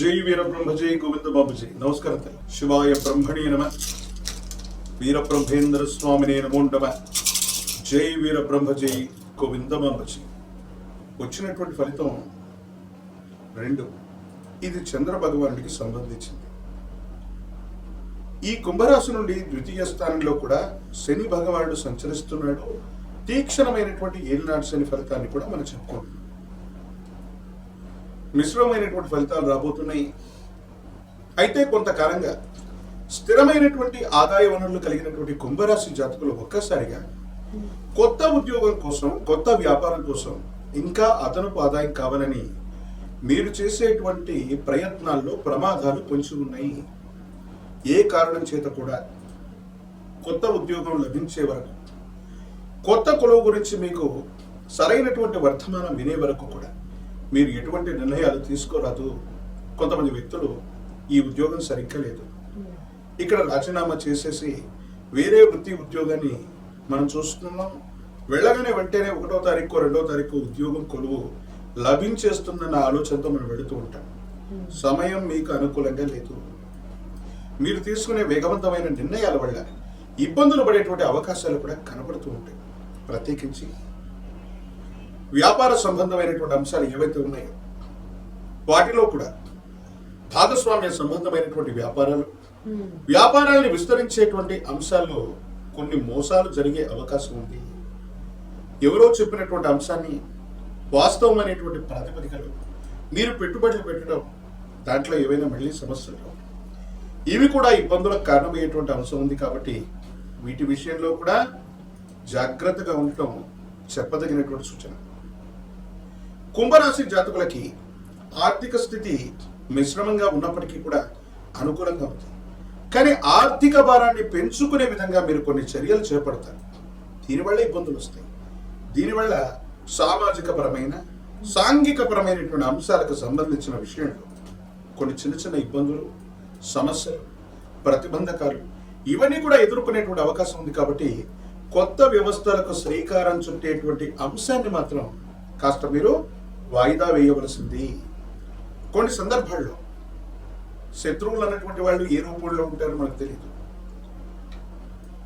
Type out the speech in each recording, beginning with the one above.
జై వీర బ్రహ్మ జై గోవింద బాబు జై. నమస్కారం. శివాయ బ్రహ్మణే నమ. వీర బ్రహ్మేంద్ర స్వామినే నమో నమ. జై వీర బ్రహ్మ జై గోవింద బాబు జై. వచ్చినటువంటి ఫలితం 2. ఇది చంద్ర భగవానుడికి సంబంధించింది. ఈ కుంభరాశి నుండి ద్వితీయ స్థానంలో కూడా శని భగవానుడు సంచరిస్తున్నాడు. తీక్షణమైనటువంటి ఏలినాటి శని ఫలితాన్ని కూడా మనం చెప్పుకుంటున్నాం. మిశ్రమైనటువంటి ఫలితాలు రాబోతున్నాయి. అయితే కొంతకాలంగా స్థిరమైనటువంటి ఆదాయ వనరులు కలిగినటువంటి కుంభరాశి జాతకులు ఒక్కసారిగా కొత్త ఉద్యోగం కోసం, కొత్త వ్యాపారం కోసం ఇంకా అదనపు ఆదాయం కావాలని మీరు చేసేటువంటి ప్రయత్నాల్లో ప్రమాదాలు పొంచి ఉన్నాయి. ఏ కారణం చేత కూడా కొత్త ఉద్యోగం లభించే వరకు, కొత్త కొలువు గురించి మీకు సరైనటువంటి వర్తమానం వినే వరకు కూడా మీరు ఎటువంటి నిర్ణయాలు తీసుకోరాదు. కొంతమంది వ్యక్తులు ఈ ఉద్యోగం సరిగ్గా లేదు, ఇక్కడ రాజీనామా చేసేసి వేరే వృత్తి ఉద్యోగాన్ని మనం చూస్తున్నాం, వెళ్ళగానే వెంటనే 1వ తారీఖు 2వ తారీఖు ఉద్యోగం కొలువు లభించేస్తుందన్న ఆలోచనతో మనం వెళుతూ ఉంటాం. సమయం మీకు అనుకూలంగా లేదు. మీరు తీసుకునే వేగవంతమైన నిర్ణయాల వల్ల ఇబ్బందులు పడేటువంటి అవకాశాలు కూడా కనబడుతూ ఉంటాయి. ప్రత్యేకించి వ్యాపార సంబంధమైనటువంటి అంశాలు ఏవైతే ఉన్నాయో వాటిలో కూడా భాగస్వామ్య సంబంధమైనటువంటి వ్యాపారాలను విస్తరించేటువంటి అంశాల్లో కొన్ని మోసాలు జరిగే అవకాశం ఉంది. ఎవరో చెప్పినటువంటి అంశాన్ని వాస్తవమైనటువంటి ప్రాతిపదికలు మీరు పెట్టుబడులు పెట్టడం, దాంట్లో ఏవైనా మళ్ళీ సమస్యలు, ఇవి కూడా ఇబ్బందులకు కారణమయ్యేటువంటి అంశం ఉంది. కాబట్టి వీటి విషయంలో కూడా జాగ్రత్తగా ఉండటం చెప్పదగినటువంటి సూచన. కుంభరాశి జాతకులకి ఆర్థిక స్థితి మిశ్రమంగా ఉన్నప్పటికీ కూడా అనుకూలంగా ఉంది. కానీ ఆర్థిక భారాన్ని పెంచుకునే విధంగా మీరు కొన్ని చర్యలు చేపడతారు. దీనివల్ల ఇబ్బందులు వస్తాయి. దీనివల్ల సామాజిక పరమైన, సాంఘిక పరమైనటువంటి అంశాలకు సంబంధించిన విషయంలో కొన్ని చిన్న చిన్న ఇబ్బందులు, సమస్యలు, ప్రతిబంధకాలు ఇవన్నీ కూడా ఎదుర్కొనేటువంటి అవకాశం ఉంది. కాబట్టి కొత్త వ్యవస్థలకు శ్రీకారం చుట్టేటువంటి అంశాన్ని మాత్రం కాస్త మీరు వాయిదా వేయవలసింది. కొన్ని సందర్భాల్లో శత్రువులు అన్నటువంటి వాళ్ళు ఏ రూపంలో ఉంటారో మనకు తెలియదు.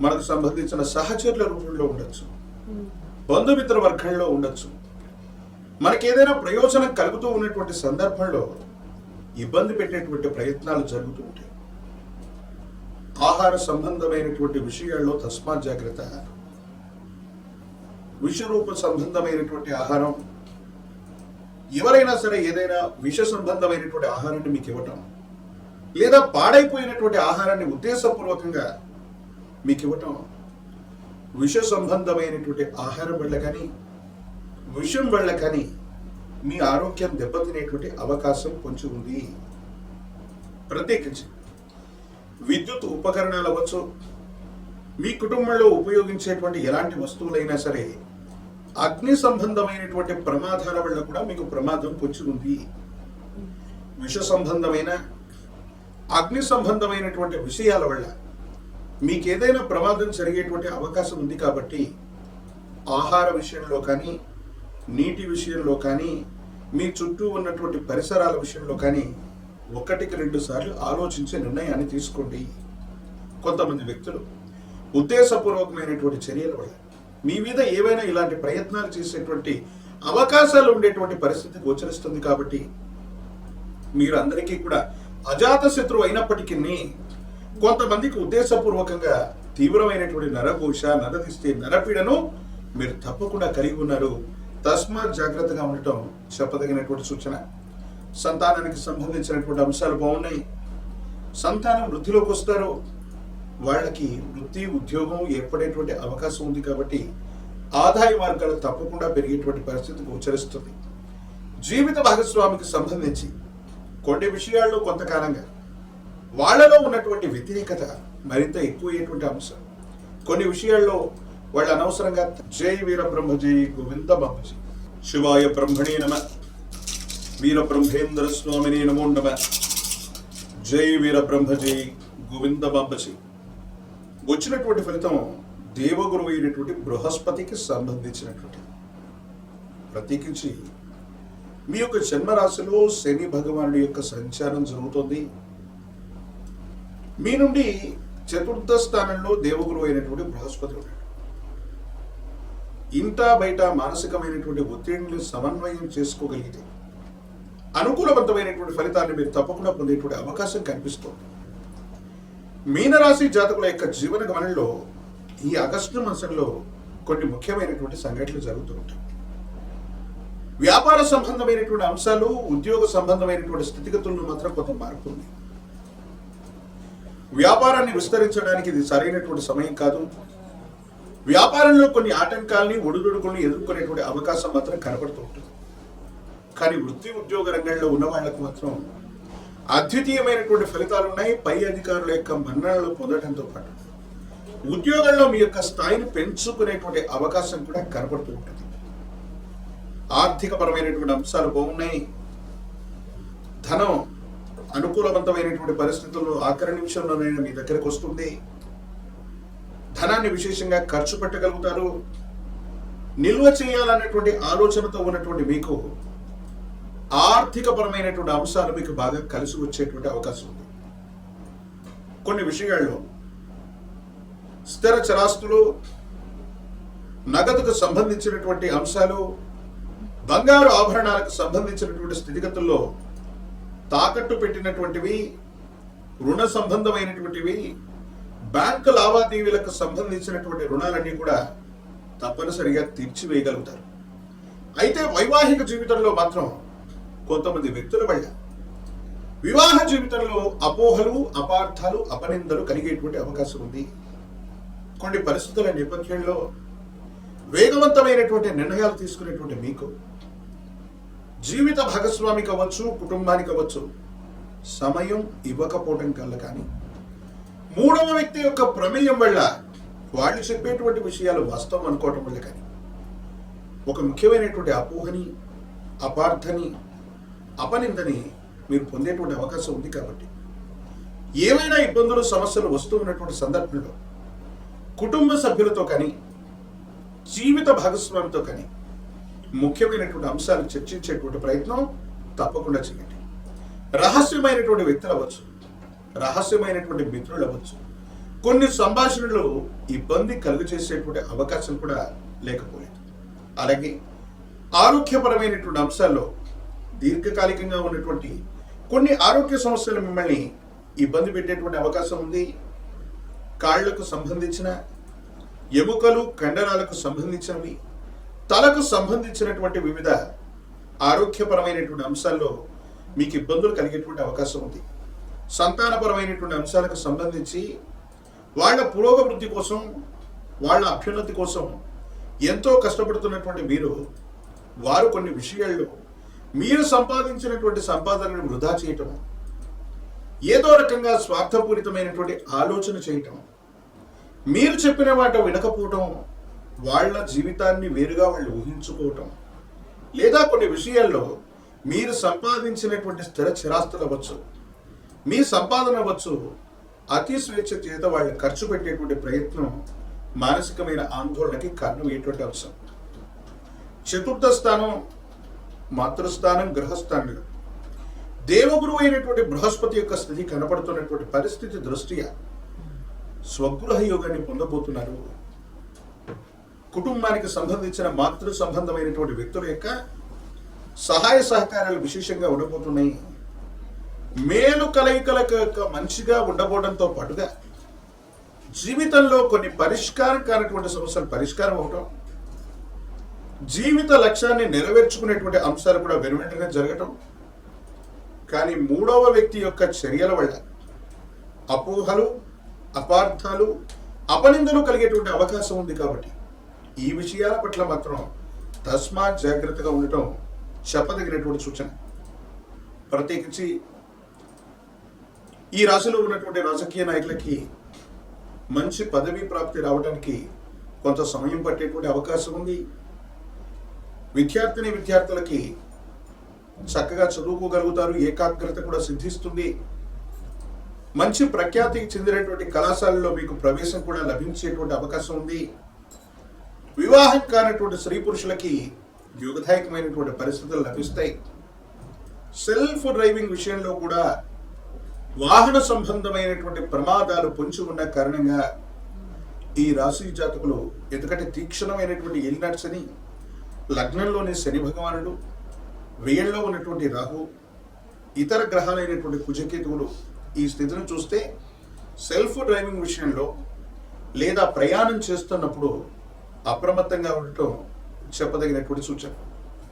మనకు సంబంధించిన సహచరుల రూపంలో ఉండొచ్చు, బంధుమిత్ర వర్గంలో ఉండొచ్చు. మనకి ఏదైనా ప్రయోజనం కలుగుతూ ఉన్నటువంటి సందర్భంలో ఇబ్బంది పెట్టేటువంటి ప్రయత్నాలు జరుగుతూ ఉంటాయి. ఆహార సంబంధమైనటువంటి విషయాల్లో తస్మాత్ జాగ్రత్త. విషరూప సంబంధమైనటువంటి ఆహారం, ఎవరైనా సరే ఏదైనా విష సంబంధమైనటువంటి ఆహారాన్ని మీకు ఇవ్వటం, లేదా పాడైపోయినటువంటి ఆహారాన్ని ఉద్దేశపూర్వకంగా మీకు ఇవ్వటం, విష సంబంధమైనటువంటి ఆహారం వల్ల కానీ, విషం వల్ల కానీ మీ ఆరోగ్యం దెబ్బతినేటువంటి అవకాశం కొంచెం ఉంది. ప్రత్యేకించి విద్యుత్ ఉపకరణాలు అవ్వచ్చు, మీ కుటుంబంలో ఉపయోగించేటువంటి ఎలాంటి వస్తువులైనా సరే అగ్ని సంబంధమైనటువంటి ప్రమాదాల వల్ల కూడా మీకు ప్రమాదం పొంచి ఉంది. విష సంబంధమైన, అగ్ని సంబంధమైనటువంటి విషయాల వల్ల మీకు ఏదైనా ప్రమాదం జరిగేటువంటి అవకాశం ఉంది. కాబట్టి ఆహార విషయంలో కానీ, నీటి విషయంలో కానీ, మీ చుట్టూ ఉన్నటువంటి పరిసరాల విషయంలో కానీ 1కి 2 సార్లు ఆలోచించే నిర్ణయాన్ని తీసుకోండి. కొంతమంది వ్యక్తులు ఉద్దేశపూర్వకమైనటువంటి చర్యల వల్ల మీ మీద ఏవైనా ఇలాంటి ప్రయత్నాలు చేసేటువంటి అవకాశాలు ఉండేటువంటి పరిస్థితి గోచరిస్తుంది. కాబట్టి మీరు అందరికీ కూడా అజాత శత్రువు అయినప్పటికీ కొంతమందికి ఉద్దేశపూర్వకంగా తీవ్రమైనటువంటి నరఘోష, నరదిష్టి, నరపీడను మీరు తప్పకుండా కలిగి ఉన్నారు. తస్మాత్ జాగ్రత్తగా ఉండటం చెప్పదగినటువంటి సూచన. సంతానానికి సంబంధించినటువంటి అంశాలు బాగున్నాయి. సంతానం వృద్ధిలోకి వస్తారు. వాళ్ళకి వృత్తి, ఉద్యోగం ఏర్పడేటువంటి అవకాశం ఉంది. కాబట్టి ఆదాయ మార్గాలు తప్పకుండా పెరిగేటువంటి పరిస్థితి గోచరిస్తుంది. జీవిత భాగస్వామికి సంబంధించి కొన్ని విషయాల్లో కొంతకాలంగా వాళ్ళలో ఉన్నటువంటి వ్యతిరేకత మరింత ఎక్కువయ్యేటువంటి అంశం. కొన్ని విషయాల్లో వాళ్ళు అనవసరంగా జై వీర బ్రహ్మ జై గోవింద బాబు జై. శివాయ బ్రహ్మణే నమ. వీర బ్రహ్మేంద్ర స్వామినే నమో నమ. జై వీర బ్రహ్మ జై గోవింద బాబు జై. వచ్చినటువంటి ఫలితం దేవగురువు అయినటువంటి బృహస్పతికి సంబంధించినటువంటి. ప్రత్యేకించి మీ యొక్క జన్మరాశిలో శని భగవానుడి యొక్క సంచారం జరుగుతుంది. మీ నుండి చతుర్థ స్థానంలో దేవగురు అయినటువంటి బృహస్పతి ఉన్నాడు. ఇంటా బయట మానసికమైనటువంటి ఒత్తిడిని సమన్వయం చేసుకోగలిగితే అనుకూలవంతమైనటువంటి ఫలితాన్ని మీరు తప్పకుండా పొందేటువంటి అవకాశం కనిపిస్తుంది. మీనరాశి జాతకుల యొక్క జీవన గమనంలో ఈ ఆగస్టు మాసంలో కొన్ని ముఖ్యమైనటువంటి సంఘటనలు జరుగుతూ ఉంటాయి. వ్యాపార సంబంధమైనటువంటి అంశాలు, ఉద్యోగ సంబంధమైనటువంటి స్థితిగతులను మాత్రం కొంత మార్పు ఉంది. వ్యాపారాన్ని విస్తరించడానికి ఇది సరైనటువంటి సమయం కాదు. వ్యాపారంలో కొన్ని ఆటంకాలని, ఒడిదుడుకుల్ని ఎదుర్కొనేటువంటి అవకాశం మాత్రం కనబడుతూ ఉంటుంది. కానీ వృత్తి ఉద్యోగ రంగంలో ఉన్న వాళ్లకు మాత్రం అద్వితీయమైనటువంటి ఫలితాలు ఉన్నాయి. పై అధికారుల యొక్క మన్ననలు పొందడంతో పాటు ఉద్యోగంలో మీ యొక్క స్థాయిని పెంచుకునేటువంటి అవకాశం కూడా కనబడుతూ ఉంటుంది. ఆర్థిక పరమైనటువంటి అంశాలు బాగున్నాయి. ధనం అనుకూలవంతమైనటువంటి పరిస్థితుల్లో ఆఖరి నిమిషంలోనైనా మీ దగ్గరకు వస్తుంది. ధనాన్ని విశేషంగా ఖర్చు పెట్టగలుగుతారు. నిల్వ చేయాలనేటువంటి ఆలోచనతో ఉన్నటువంటి మీకు ఆర్థిక పరమైనటువంటి అంశాలు మీకు బాగా కలిసి వచ్చేటువంటి అవకాశం ఉంది. కొన్ని విషయాల్లో స్థిర చరాస్తులు, నగదుకు సంబంధించినటువంటి అంశాలు, బంగారు ఆభరణాలకు సంబంధించినటువంటి స్థితిగతుల్లో తాకట్టు పెట్టినటువంటివి, రుణ సంబంధమైనటువంటివి, బ్యాంకు లావాదేవీలకు సంబంధించినటువంటి రుణాలన్నీ కూడా తప్పనిసరిగా తీర్చివేయగలుగుతారు. అయితే వైవాహిక జీవితంలో మాత్రం కొంతమంది వ్యక్తుల వల్ల వివాహ జీవితంలో అపోహలు, అపార్థాలు, అపనిందలు కలిగేటువంటి అవకాశం ఉంది. కొన్ని పరిస్థితుల నేపథ్యంలో వేగవంతమైనటువంటి నిర్ణయాలు తీసుకునేటువంటి మీకు జీవిత భాగస్వామి కావచ్చు, కుటుంబానికి కావచ్చు సమయం ఇవ్వకపోవడం కల్లా కానీ మూడవ వ్యక్తి యొక్క ప్రమేయం వల్ల వాళ్ళు చెప్పేటువంటి విషయాలు వాస్తవం అనుకోవటం వల్ల కానీ ఒక ముఖ్యమైనటువంటి అపోహని, అపార్థని, అపనిందని మీరు పొందేటువంటి అవకాశం ఉంది. కాబట్టి ఏమైనా ఇబ్బందులు, సమస్యలు వస్తూ ఉన్నటువంటి సందర్భంలో కుటుంబ సభ్యులతో కానీ, జీవిత భాగస్వామితో కానీ ముఖ్యమైనటువంటి అంశాలు చర్చించేటువంటి ప్రయత్నం తప్పకుండా చేయండి. రహస్యమైనటువంటి వ్యక్తులు అవ్వచ్చు, రహస్యమైనటువంటి మిత్రులు అవ్వచ్చు, కొన్ని సంభాషణలు ఇబ్బంది కలుగు చేసేటువంటి అవకాశం కూడా లేకపోలేదు. అలాగే ఆరోగ్యపరమైనటువంటి అంశాల్లో దీర్ఘకాలికంగా ఉన్నటువంటి కొన్ని ఆరోగ్య సమస్యలు మిమ్మల్ని ఇబ్బంది పెట్టేటువంటి అవకాశం ఉంది. కాళ్లకు సంబంధించిన, ఎముకలు, కండరాలకు సంబంధించినవి, తలకు సంబంధించినటువంటి వివిధ ఆరోగ్యపరమైనటువంటి అంశాల్లో మీకు ఇబ్బందులు కలిగేటువంటి అవకాశం ఉంది. సంతానపరమైనటువంటి అంశాలకు సంబంధించి వాళ్ళ పురోగవృద్ధి కోసం, వాళ్ళ అభ్యున్నతి కోసం ఎంతో కష్టపడుతున్నటువంటి మీరు, వారు కొన్ని విషయాల్లో మీరు సంపాదించినటువంటి సంపాదనను వృధా చేయటం, ఏదో రకంగా స్వార్థపూరితమైనటువంటి ఆలోచన చేయటం, మీరు చెప్పిన మాట వినకపోవటం, వాళ్ళ జీవితాన్ని వేరుగా వాళ్ళు ఊహించుకోవటం, లేదా కొన్ని విషయాల్లో మీరు సంపాదించినటువంటి స్థిర చిరాస్తులు అవ్వచ్చు, మీ సంపాదన అవ్వచ్చు, అతి స్వేచ్ఛ చేత వాళ్ళు ఖర్చు పెట్టేటువంటి ప్రయత్నం మానసికమైన ఆందోళనకి కారణమయ్యేటువంటి అంశం. చతుర్థ స్థానం, మాతృస్థానం, గృహస్థానం, దేవగురువు అయినటువంటి బృహస్పతి యొక్క స్థితి కనపడుతున్నటువంటి పరిస్థితి దృష్ట్యా స్వగృహ యోగాన్ని పొందబోతున్నారు. కుటుంబానికి సంబంధించిన మాతృ సంబంధమైనటువంటి వ్యక్తుల యొక్క సహాయ సహకారాలు విశేషంగా ఉండబోతున్నాయి. మేలు కలయికలకు మంచిగా ఉండబోవడంతో పాటుగా జీవితంలో కొన్ని పరిష్కారం కానటువంటి సమస్యలు పరిష్కారం అవటం, జీవిత లక్ష్యాన్ని నెరవేర్చుకునేటువంటి అంశాలు కూడా వెనువెంటనే జరగటం. కానీ మూడవ వ్యక్తి యొక్క చర్యల వల్ల అపోహలు, అపార్థాలు, అపనిందలు కలిగేటువంటి అవకాశం ఉంది. కాబట్టి ఈ విషయాల పట్ల మాత్రం తస్మాత్ జాగ్రత్తగా ఉండటం చెప్పదగినటువంటి సూచన. ప్రత్యేకించి ఈ రాశిలో ఉన్నటువంటి రాజకీయ నాయకులకి మంచి పదవీ ప్రాప్తి రావడానికి కొంత సమయం పట్టేటువంటి అవకాశం ఉంది. విద్యార్థులకి చక్కగా చదువుకోగలుగుతారు, ఏకాగ్రత కూడా సిద్ధిస్తుంది. మంచి ప్రఖ్యాతికి చెందినటువంటి కళాశాలలో మీకు ప్రవేశం కూడా లభించేటువంటి అవకాశం ఉంది. వివాహం కానటువంటి స్త్రీ పురుషులకి యోగదాయకమైనటువంటి పరిస్థితులు లభిస్తాయి. సెల్ఫ్ డ్రైవింగ్ విషయంలో కూడా వాహన సంబంధమైనటువంటి ప్రమాదాలు పొంచి ఉన్న కారణంగా ఈ రాశి జాతకులు ఎందుకంటే తీక్షణమైనటువంటి ఎలినట్స్ అని లగ్నంలోని శని భగవానుడు, వ్యయంలో ఉన్నటువంటి రాహు, ఇతర గ్రహాలైనటువంటి కుజకేతువులు ఈ స్థితిని చూస్తే సెల్ఫ్ డ్రైవింగ్ విషయంలో లేదా ప్రయాణం చేస్తున్నప్పుడు అప్రమత్తంగా ఉండటం చెప్పదగినటువంటి సూచన.